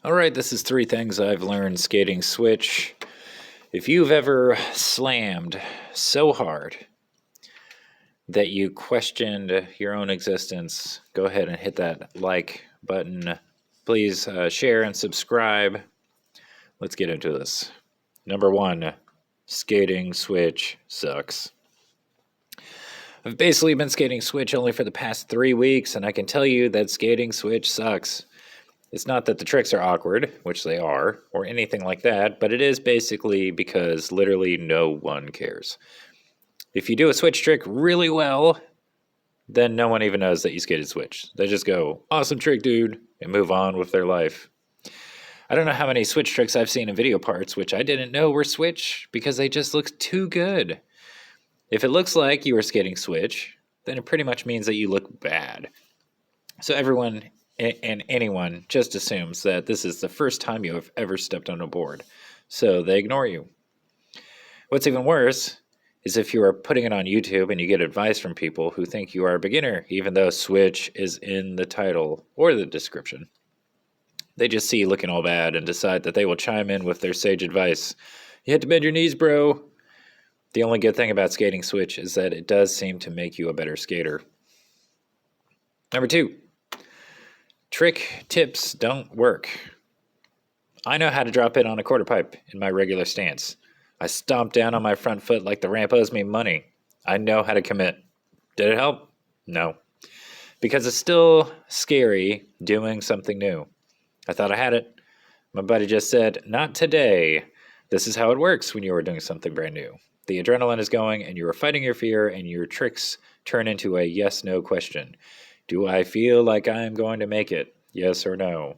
All right, this is 3 things I've learned skating switch. If you've ever slammed so hard that you questioned your own existence, go ahead and hit that like button. Please share and subscribe. Let's get into this. Number 1, skating switch sucks. I've basically been skating switch only for the past 3 weeks, and I can tell you that skating switch sucks. It's not that the tricks are awkward, which they are, or anything like that, but it is basically because literally no one cares. If you do a switch trick really well, then no one even knows that you skated switch. They just go, awesome trick, dude, and move on with their life. I don't know how many switch tricks I've seen in video parts, which I didn't know were switch because they just look too good. If it looks like you are skating switch, then it pretty much means that you look bad. So everyone and anyone just assumes that this is the first time you have ever stepped on a board, so they ignore you. What's even worse is if you are putting it on YouTube and you get advice from people who think you are a beginner, even though switch is in the title or the description. They just see you looking all bad and decide that they will chime in with their sage advice. You had to bend your knees, bro. The only good thing about skating switch is that it does seem to make you a better skater. Number 2. Trick tips don't work. I know how to drop it on a quarter pipe in my regular stance. I stomp down on my front foot like the ramp owes me money. I know how to commit. Did it help? No. Because it's still scary doing something new. I thought I had it. My buddy just said, not today. This is how it works when you are doing something brand new. The adrenaline is going and you are fighting your fear and your tricks turn into a yes-no question. Do I feel like I'm going to make it? Yes or no?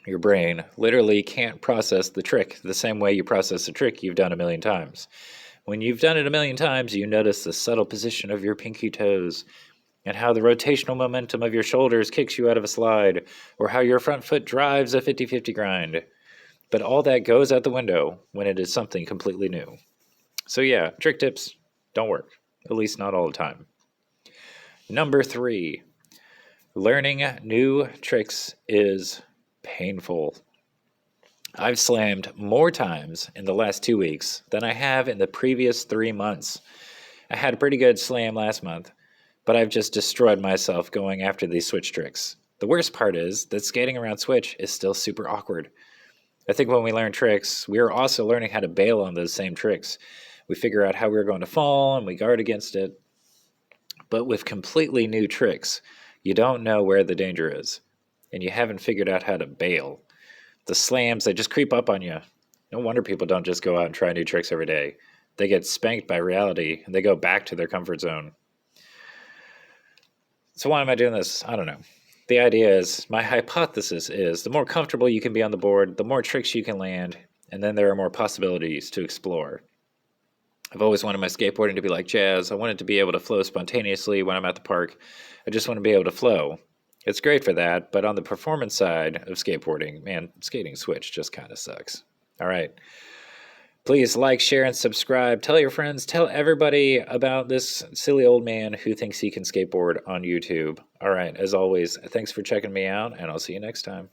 Your brain literally can't process the trick the same way you process a trick you've done a million times. When you've done it a million times, you notice the subtle position of your pinky toes and how the rotational momentum of your shoulders kicks you out of a slide, or how your front foot drives a 50-50 grind. But all that goes out the window when it is something completely new. So yeah, trick tips don't work, at least not all the time. Number 3. Learning new tricks is painful. I've slammed more times in the last 2 weeks than I have in the previous 3 months. I had a pretty good slam last month, but I've just destroyed myself going after these switch tricks. The worst part is that skating around switch is still super awkward. I think when we learn tricks, we are also learning how to bail on those same tricks. We figure out how we're going to fall and we guard against it. But with completely new tricks, you don't know where the danger is, and you haven't figured out how to bail. The slams, they just creep up on you. No wonder people don't just go out and try new tricks every day. They get spanked by reality, and they go back to their comfort zone. So why am I doing this? I don't know. The idea is, my hypothesis is, the more comfortable you can be on the board, the more tricks you can land, and then there are more possibilities to explore. I've always wanted my skateboarding to be like jazz. I want it to be able to flow spontaneously when I'm at the park. I just want to be able to flow. It's great for that, but on the performance side of skateboarding, man, skating switch just kind of sucks. All right. Please like, share, and subscribe. Tell your friends, tell everybody about this silly old man who thinks he can skateboard on YouTube. All right, as always, thanks for checking me out, and I'll see you next time.